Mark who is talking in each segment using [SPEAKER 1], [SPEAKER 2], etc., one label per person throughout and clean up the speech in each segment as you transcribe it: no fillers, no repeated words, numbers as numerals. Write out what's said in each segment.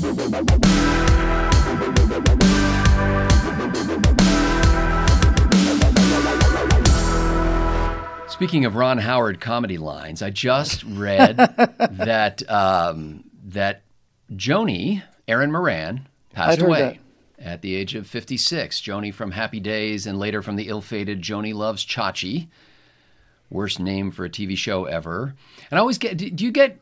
[SPEAKER 1] Speaking of Ron Howard comedy lines, I just read that that Joni, Erin Moran, passed away at the age of 56. Joni from Happy Days and later from the ill-fated Joni Loves Chachi. Worst name for a TV show ever. And I always get, do you get,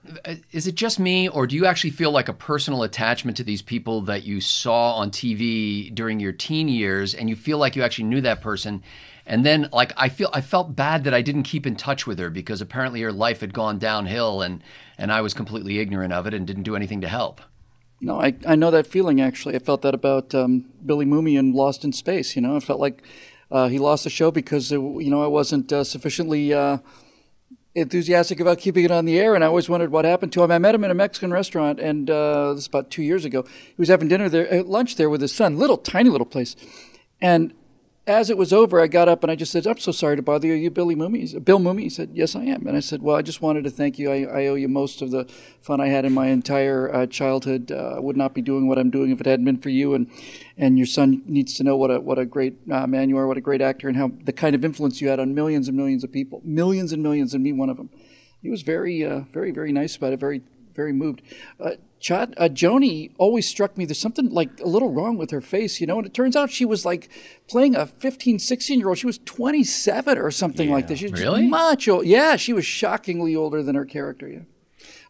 [SPEAKER 1] is it just me, or do you actually feel like a personal attachment to these people that you saw on TV during your teen years, and you feel like you actually knew that person? And then, like, I felt bad that I didn't keep in touch with her because apparently her life had gone downhill, and I was completely ignorant of it and didn't do anything to help.
[SPEAKER 2] No, I know that feeling, actually. I felt that about Billy Mooney in Lost in Space. You know, I felt like he lost the show because, I wasn't sufficiently enthusiastic about keeping it on the air, and I always wondered what happened to him. I met him in a Mexican restaurant, and this is about 2 years ago. He was having dinner there, lunch there with his son, tiny little place. And as it was over, I got up and I just said, "I'm so sorry to bother you. Are you Bill Mooney?" He said, "Yes, I am." And I said, "Well, I just wanted to thank you. I owe you most of the fun I had in my entire childhood. I would not be doing what I'm doing if it hadn't been for you. And your son needs to know what a great man you are, what a great actor, and how the kind of influence you had on millions and millions of people, millions and millions, and me one of them." He was very, very, very nice about it. Very, very moved. Joni always struck me. There's something like a little wrong with her face, and it turns out she was like playing a 15, 16-year-old. She was 27 or something like this. She was
[SPEAKER 1] really?
[SPEAKER 2] much old. Yeah, she was shockingly older than her character. Yeah,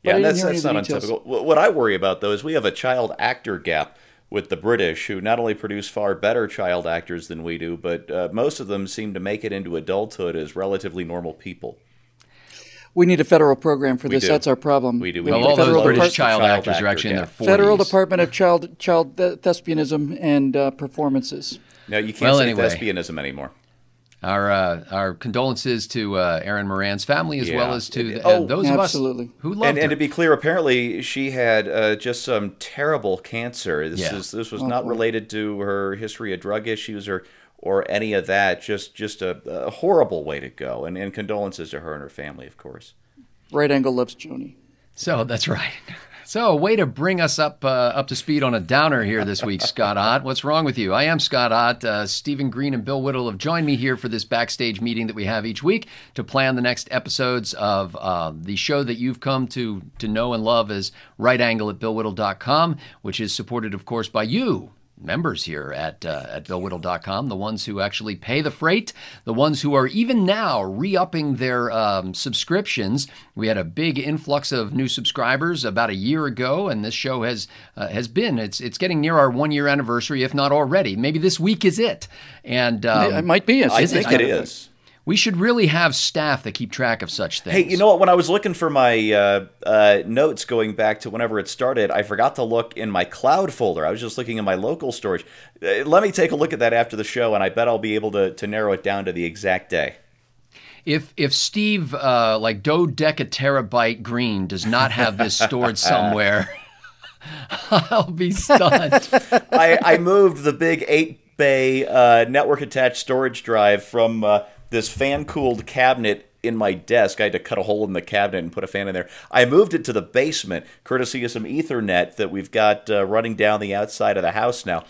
[SPEAKER 3] yeah, and that's not untypical. What I worry about, though, is we have a child actor gap with the British, who not only produce far better child actors than we do, but most of them seem to make it into adulthood as relatively normal people.
[SPEAKER 2] We need a federal program for this. That's our problem.
[SPEAKER 3] We do.
[SPEAKER 1] Well, all those British child actors are actually in their 40s.
[SPEAKER 2] Federal Department of Child Thespianism and Performances.
[SPEAKER 3] No, you can't say thespianism anymore.
[SPEAKER 1] Our condolences to Erin Moran's family as well as to those of us who loved her.
[SPEAKER 3] And to be clear, apparently she had just some terrible cancer. This was not related to her history of drug issues or any of that. Just a horrible way to go. And condolences to her and her family, of course. Right Angle loves Joni.
[SPEAKER 1] So that's right. So a way to bring us up to speed on a downer here this week, Scott Ott. What's wrong with you? I am Scott Ott. Stephen Green and Bill Whittle have joined me here for this backstage meeting that we have each week to plan the next episodes of the show that you've come to know and love as Right Angle at BillWhittle.com, which is supported, of course, by you, members here at BillWhittle.com, the ones who actually pay the freight, the ones who are even now re-upping their subscriptions. We had a big influx of new subscribers about a year ago, and this show has been, it's getting near our 1 year anniversary, if not already. Maybe this week is it. And
[SPEAKER 2] it might be.
[SPEAKER 3] I think it is.
[SPEAKER 1] We should really have staff that keep track of such things.
[SPEAKER 3] Hey, you know what? When I was looking for my notes going back to whenever it started, I forgot to look in my cloud folder. I was just looking in my local storage. Let me take a look at that after the show, and I bet I'll be able to narrow it down to the exact day.
[SPEAKER 1] If Steve, like dodecaterabyte Green, does not have this stored somewhere, I'll be stunned.
[SPEAKER 3] I moved the big 8-bay network-attached storage drive from this fan-cooled cabinet in my desk. I had to cut a hole in the cabinet and put a fan in there. I moved it to the basement, courtesy of some Ethernet that we've got running down the outside of the house now,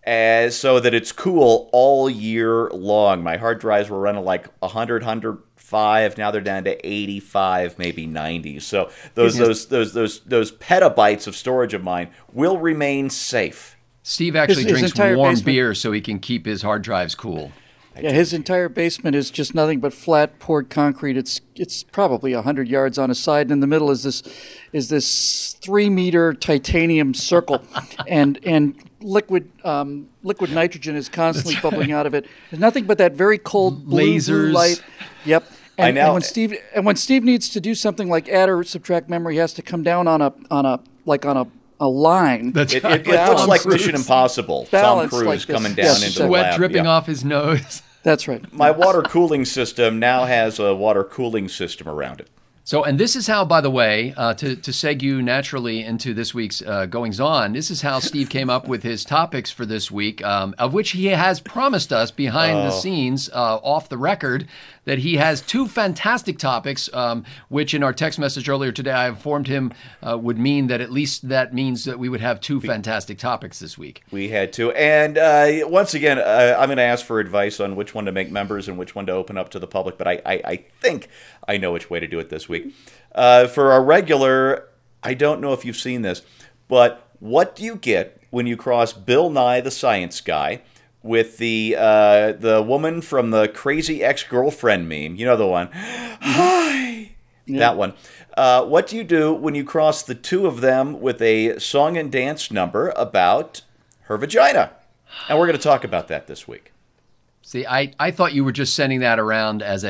[SPEAKER 3] so that it's cool all year long. My hard drives were running like 100, 105. Now they're down to 85, maybe 90. So those petabytes of storage of mine will remain safe.
[SPEAKER 1] Steve actually drinks warm beer so he can keep his hard drives cool.
[SPEAKER 2] Yeah, his entire basement is just nothing but flat poured concrete. It's probably 100 yards on a side, and in the middle is this 3-meter titanium circle, and liquid nitrogen is constantly bubbling out of it. There's nothing but that very cold blue light. Yep. And when Steve needs to do something like add or subtract memory, he has to come down on a line.
[SPEAKER 3] It looks like Mission Impossible. Tom Cruise like coming down into the lab.
[SPEAKER 1] Sweat dripping off his nose.
[SPEAKER 2] That's right.
[SPEAKER 3] My water cooling system now has a water cooling system around it.
[SPEAKER 1] So, and this is how, by the way, to segue naturally into this week's goings-on, this is how Steve came up with his topics for this week, of which he has promised us behind the scenes, off the record, that he has two fantastic topics, which in our text message earlier today, I informed him would mean that at least that means that we would have two fantastic topics this week.
[SPEAKER 3] We had to. And once again, I'm going to ask for advice on which one to make members and which one to open up to the public, but I think I know which way to do it this week. For our regular, I don't know if you've seen this, but what do you get when you cross Bill Nye the Science Guy with the woman from the Crazy Ex-Girlfriend meme? You know the one. Hi! Yeah. That one. What do you do when you cross the two of them with a song and dance number about her vagina? And we're going to talk about that this week.
[SPEAKER 1] See, I thought you were just sending that around as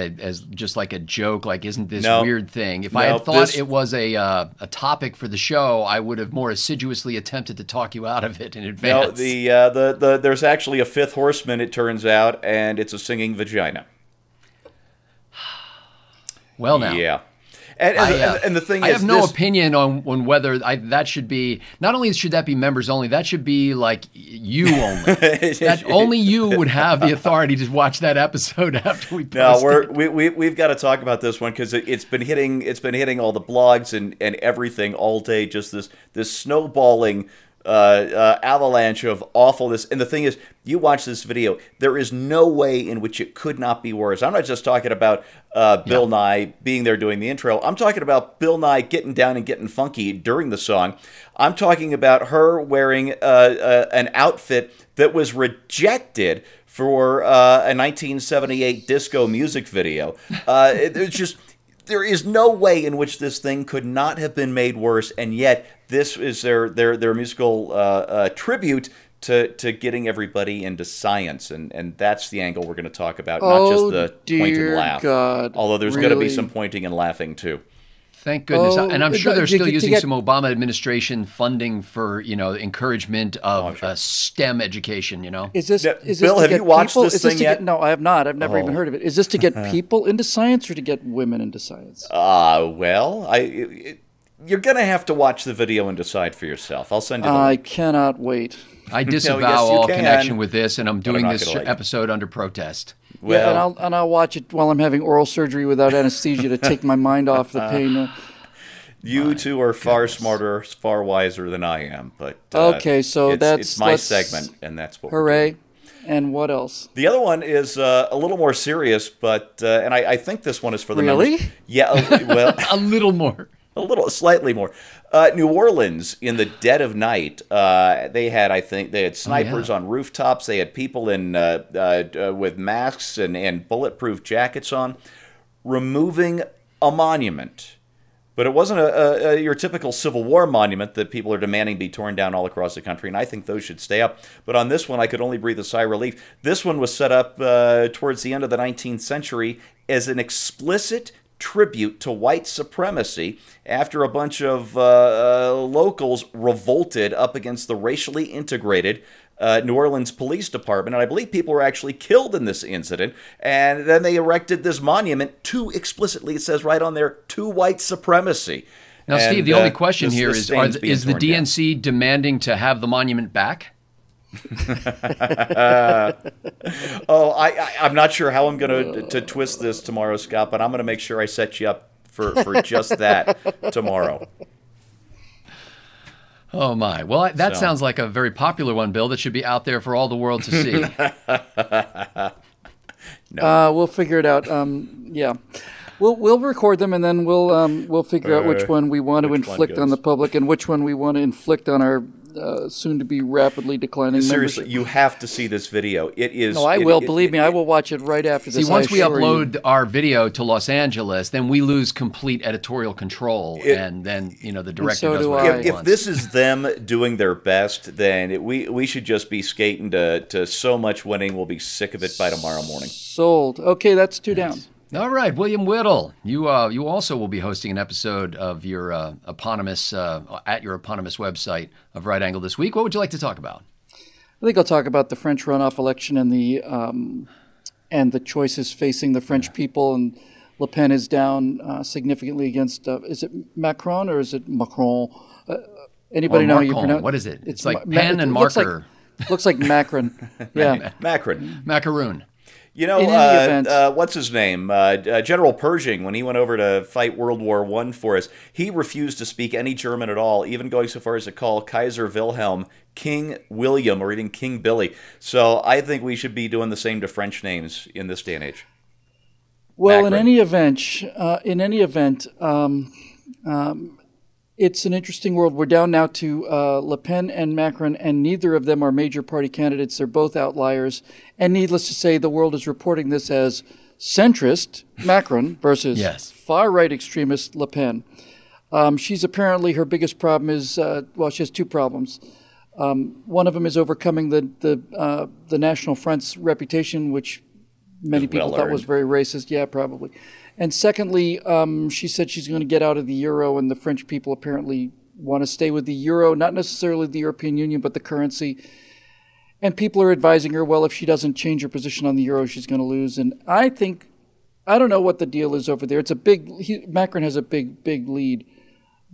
[SPEAKER 1] just like a joke, like isn't this weird thing? If I had thought it was a topic for the show, I would have more assiduously attempted to talk you out of it in advance.
[SPEAKER 3] No, there's actually a fifth horseman, it turns out, and it's a singing vagina.
[SPEAKER 1] Well, now.
[SPEAKER 3] Yeah. And the thing is,
[SPEAKER 1] I have no opinion on whether that should be, not only should that be members only, that should be like you only. That only you would have the authority to watch that episode after we post it.
[SPEAKER 3] No, we've got to talk about this one because it's been hitting all the blogs and everything all day. Just this snowballing avalanche of awfulness. And the thing is, you watch this video, there is no way in which it could not be worse. I'm not just talking about Bill Nye being there doing the intro. I'm talking about Bill Nye getting down and getting funky during the song. I'm talking about her wearing an outfit that was rejected for a 1978 disco music video. It's just... There is no way in which this thing could not have been made worse, and yet this is their musical tribute to getting everybody into science, and that's the angle we're going to talk about, not just the point and laugh.
[SPEAKER 2] God,
[SPEAKER 3] although there's going to be some pointing and laughing too.
[SPEAKER 1] Thank goodness. And I'm sure they're still using some Obama administration funding for, encouragement of STEM education,
[SPEAKER 2] Is this
[SPEAKER 3] Bill, have you watched this thing yet?
[SPEAKER 2] No, I have not. I've never even heard of it. Is this to get people into science or to get women into science?
[SPEAKER 3] Well, you're going to have to watch the video and decide for yourself. I'll send you the link.
[SPEAKER 2] I cannot wait.
[SPEAKER 1] I disavow all connection with this, and I'm doing this episode under protest.
[SPEAKER 2] Well, and I'll watch it while I'm having oral surgery without anesthesia to take my mind off the pain.
[SPEAKER 3] You two are far smarter, far wiser than I am. But
[SPEAKER 2] okay, so
[SPEAKER 3] it's my segment, and that's what.
[SPEAKER 2] Hooray! And what else?
[SPEAKER 3] The other one is a little more serious, but and I think this one is for the
[SPEAKER 2] really?
[SPEAKER 3] members. Yeah, well,
[SPEAKER 1] a little more.
[SPEAKER 3] Slightly more. New Orleans, in the dead of night, they had snipers on rooftops. They had people in with masks and bulletproof jackets on, removing a monument. But it wasn't your typical Civil War monument that people are demanding be torn down all across the country, and I think those should stay up. But on this one, I could only breathe a sigh of relief. This one was set up towards the end of the 19th century as an explicit tribute to white supremacy after a bunch of locals revolted up against the racially integrated New Orleans Police Department, and I believe people were actually killed in this incident, and then they erected this monument to, explicitly, it says right on there, to white supremacy.
[SPEAKER 1] Now, Steve, the only question here is the DNC demanding to have the monument back?
[SPEAKER 3] I'm not sure how I'm going to twist this tomorrow, Scott, but I'm going to make sure I set you up for just that tomorrow.
[SPEAKER 1] Oh, my. Well, that sounds like a very popular one, Bill, that should be out there for all the world to see.
[SPEAKER 3] No.
[SPEAKER 2] We'll figure it out. Yeah. We'll record them, and then we'll figure out which one we want to inflict on the public and which one we want to inflict on our soon-to-be rapidly declining
[SPEAKER 3] Seriously,
[SPEAKER 2] membership.
[SPEAKER 3] you have to see this video. It is.
[SPEAKER 2] No, I will. Believe me, I will watch it right after this.
[SPEAKER 1] See, once we upload our video to Los Angeles, then we lose complete editorial control, and then the director does what he wants.
[SPEAKER 3] If this is them doing their best, then we should just be skating to so much winning. We'll be sick of it by tomorrow morning.
[SPEAKER 2] Sold. Okay, that's two down.
[SPEAKER 1] All right, William Whittle, you also will be hosting an episode of your eponymous at your eponymous website of Right Angle this week. What would you like to talk about?
[SPEAKER 2] I think I'll talk about the French runoff election and the choices facing the French people and Le Pen is down significantly against, is it Macron or is it Macron? Anybody know how you pronounce it?
[SPEAKER 1] What is it? It's like pen and marker.
[SPEAKER 2] Looks like Macron. Yeah.
[SPEAKER 3] Macron.
[SPEAKER 1] Macaroon.
[SPEAKER 3] You know,
[SPEAKER 2] In any event,
[SPEAKER 3] what's his name? General Pershing, when he went over to fight World War I for us, he refused to speak any German at all, even going so far as to call Kaiser Wilhelm King William or even King Billy. So I think we should be doing the same to French names in this day and age.
[SPEAKER 2] Well,
[SPEAKER 3] Macron.
[SPEAKER 2] in any event, it's an interesting world. We're down now to Le Pen and Macron, and neither of them are major party candidates. They're both outliers. And needless to say, the world is reporting this as centrist Macron versus far-right extremist Le Pen. She's apparently, her biggest problem is, she has two problems. One of them is overcoming the National Front's reputation, which many people thought was very racist. Yeah, probably. And secondly, she said she's going to get out of the euro, and the French people apparently want to stay with the euro, not necessarily the European Union, but the currency. And people are advising her, well, if she doesn't change her position on the euro, she's going to lose. And I don't know what the deal is over there. It's Macron has a big lead.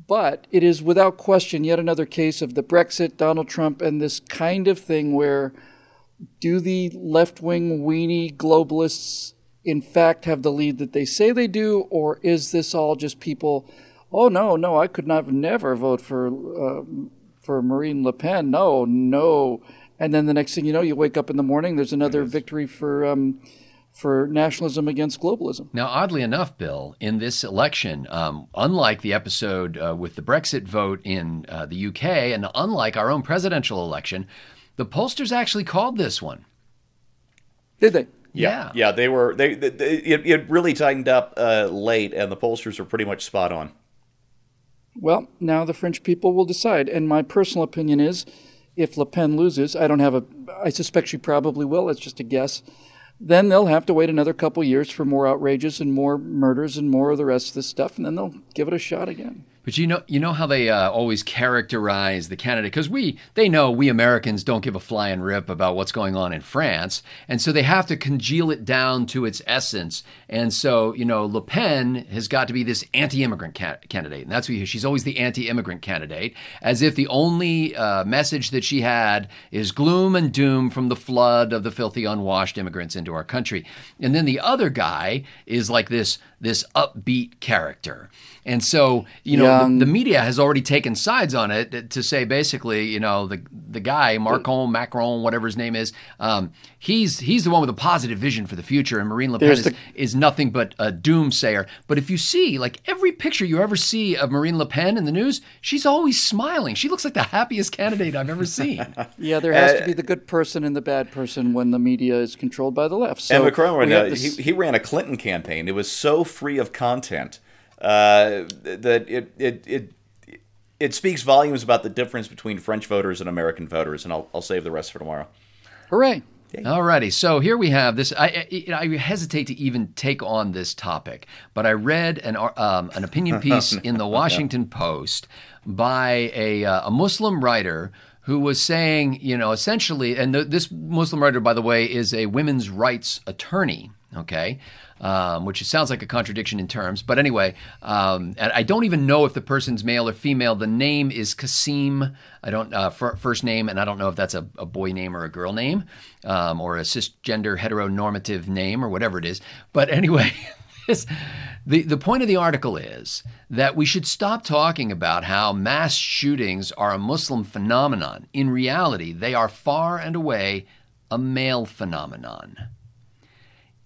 [SPEAKER 2] But it is without question yet another case of the Brexit, Donald Trump, and this kind of thing where do the left-wing weenie globalists in fact have the lead that they say they do, or is this all just people, oh, no, I could never vote for Marine Le Pen, no. And then the next thing you know, you wake up in the morning, there's another victory for nationalism against globalism.
[SPEAKER 1] Now, oddly enough, Bill, in this election, unlike the episode with the Brexit vote in the UK, and unlike our own presidential election, the pollsters actually called this one.
[SPEAKER 2] Did they?
[SPEAKER 3] Yeah. They were. It really tightened up late, and the pollsters were pretty much spot on.
[SPEAKER 2] Well, now the French people will decide, and my personal opinion is, if Le Pen loses, I suspect she probably will. It's just a guess. Then they'll have to wait another couple years for more outrages and more murders and more of the rest of this stuff, and then they'll give it a shot again.
[SPEAKER 1] But you know how they always characterize the candidate, because they know we Americans don't give a flying rip about what's going on in France, and so they have to congeal it down to its essence. And so, Le Pen has got to be this anti-immigrant candidate, and that's she's always the anti-immigrant candidate, as if the only message that she had is gloom and doom from the flood of the filthy, unwashed immigrants into our country. And then the other guy is like this upbeat character. And so, the media has already taken sides on it to say basically, the guy, Macron, whatever his name is, he's the one with a positive vision for the future, and Marine Le Pen is nothing but a doomsayer. But if you see, like every picture you ever see of Marine Le Pen in the news, she's always smiling. She looks like the happiest candidate I've ever seen.
[SPEAKER 2] Yeah, there has to be the good person and the bad person when the media is controlled by the left. So
[SPEAKER 3] and Macron, he ran a Clinton campaign. It was so free of content that it speaks volumes about the difference between French voters and American voters, and I'll save the rest for tomorrow.
[SPEAKER 2] Hooray!
[SPEAKER 1] All righty, so here we have this. I hesitate to even take on this topic, but I read an opinion piece in the Washington Post by a Muslim writer who was saying, essentially, and this Muslim writer, by the way, is a women's rights attorney, okay? Which sounds like a contradiction in terms. But anyway, and I don't even know if the person's male or female. The name is Kasim. I don't first name, and I don't know if that's a boy name or a girl name, or a cisgender heteronormative name or whatever it is. But anyway, the point of the article is that we should stop talking about how mass shootings are a Muslim phenomenon. In reality, they are far and away a male phenomenon.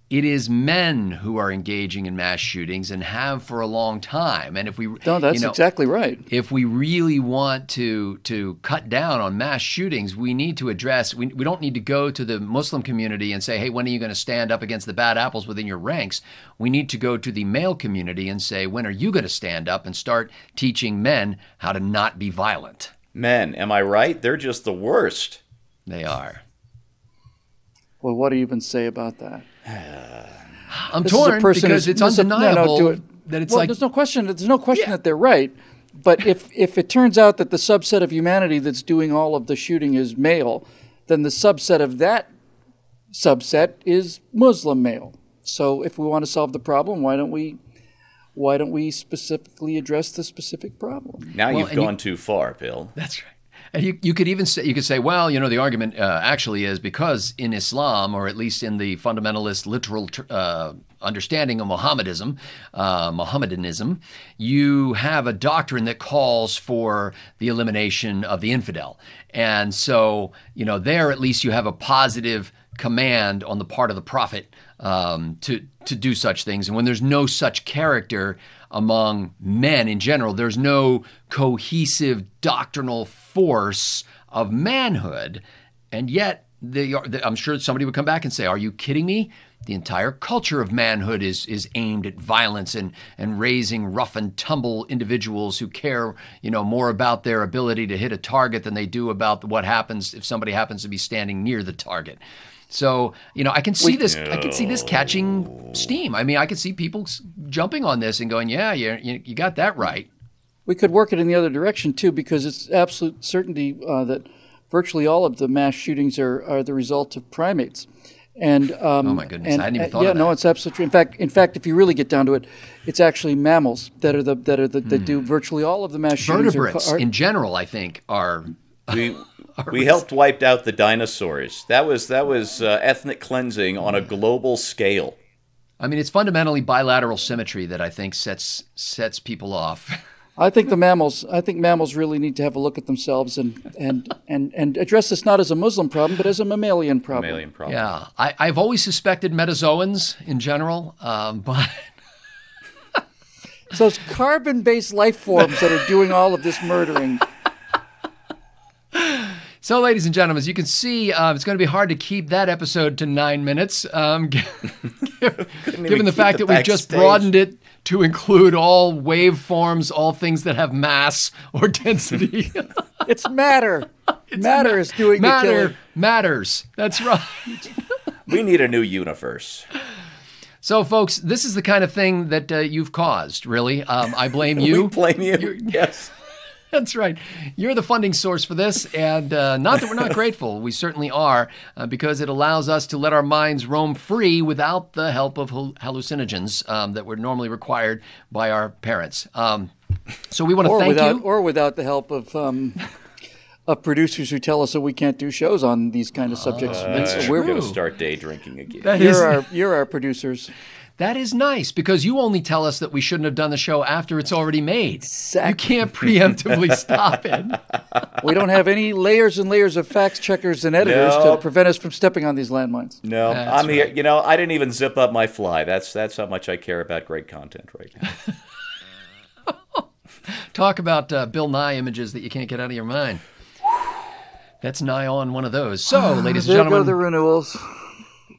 [SPEAKER 1] It is men who are engaging in mass shootings and have for a long time. And if we
[SPEAKER 2] that's exactly right.
[SPEAKER 1] If we really want to cut down on mass shootings, we need to address. We don't need to go to the Muslim community and say, "Hey, when are you going to stand up against the bad apples within your ranks?" We need to go to the male community and say, "When are you going to stand up and start teaching men how to not be violent?"
[SPEAKER 3] Men, am I right? They're just the worst.
[SPEAKER 1] They are.
[SPEAKER 2] Well, what do you even say about that?
[SPEAKER 1] I'm torn because it's undeniable that it's like
[SPEAKER 2] there's no question that they're right. But if it turns out that the subset of humanity that's doing all of the shooting is male, then the subset of that subset is Muslim male. So if we want to solve the problem, why don't we specifically address the specific problem?
[SPEAKER 3] Now you've gone too far, Bill.
[SPEAKER 1] That's right. And you could even say, well, the argument actually is because in Islam, or at least in the fundamentalist literal understanding of Mohammedanism, you have a doctrine that calls for the elimination of the infidel. And so, there at least you have a positive command on the part of the prophet to do such things. And when there's no such character among men in general, there's no cohesive doctrinal force of manhood. And yet, I'm sure somebody would come back and say, are you kidding me? The entire culture of manhood is aimed at violence and raising rough and tumble individuals who care, more about their ability to hit a target than they do about what happens if somebody happens to be standing near the target. So, I can see this. I can see this catching steam. I mean, I can see people jumping on this and going, "Yeah, you got that right."
[SPEAKER 2] We could work it in the other direction too, because it's absolute certainty that virtually all of the mass shootings are the result of primates. And
[SPEAKER 1] oh my goodness, I hadn't even thought of that.
[SPEAKER 2] Yeah, no, it's absolutely true. In fact, if you really get down to it, it's actually mammals that do virtually all of the mass shootings.
[SPEAKER 1] Vertebrates in general, I think, are.
[SPEAKER 3] We helped wipe out the dinosaurs. That was ethnic cleansing on a global scale.
[SPEAKER 1] I mean, it's fundamentally bilateral symmetry that I think sets people off.
[SPEAKER 2] I think mammals really need to have a look at themselves and address this not as a Muslim problem, but as a mammalian problem.
[SPEAKER 1] Yeah, I've always suspected metazoans in general, but.
[SPEAKER 2] So it's carbon-based life forms that are doing all of this murdering.
[SPEAKER 1] So, ladies and gentlemen, as you can see, it's going to be hard to keep that episode to 9 minutes, given the fact that we've just broadened it to include all waveforms, all things that have mass or density.
[SPEAKER 2] It's matter. Matter is doing the killing.
[SPEAKER 1] Matters. That's right.
[SPEAKER 3] We need a new universe.
[SPEAKER 1] So, folks, this is the kind of thing that you've caused, really. I blame you.
[SPEAKER 3] We blame you. Yes.
[SPEAKER 1] That's right. You're the funding source for this, and not that we're not grateful. We certainly are, because it allows us to let our minds roam free without the help of hallucinogens that were normally required by our parents. So we want to thank you.
[SPEAKER 2] Or without the help of producers who tell us that we can't do shows on these kind of subjects.
[SPEAKER 3] We're going to start day drinking again.
[SPEAKER 2] You're our producers.
[SPEAKER 1] That is nice, because you only tell us that we shouldn't have done the show after it's already made.
[SPEAKER 2] Exactly.
[SPEAKER 1] You can't preemptively stop it.
[SPEAKER 2] We don't have any layers and layers of fact checkers and editors to prevent us from stepping on these landmines.
[SPEAKER 3] No, I'm here. I didn't even zip up my fly. That's how much I care about great content right now.
[SPEAKER 1] Talk about Bill Nye images that you can't get out of your mind. That's nigh on one of those. So, ladies and gentlemen,
[SPEAKER 2] there go the renewals.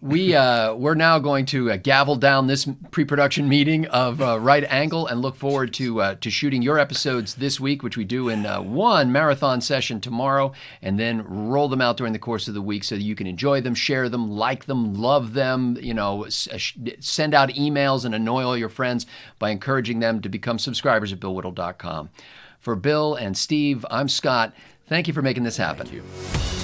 [SPEAKER 1] We're now going to gavel down this pre-production meeting of Right Angle and look forward to shooting your episodes this week, which we do in one marathon session tomorrow, and then roll them out during the course of the week so that you can enjoy them, share them, like them, love them, send out emails and annoy all your friends by encouraging them to become subscribers at BillWhittle.com. For Bill and Steve, I'm Scott. Thank you for making this happen.
[SPEAKER 3] Thank you.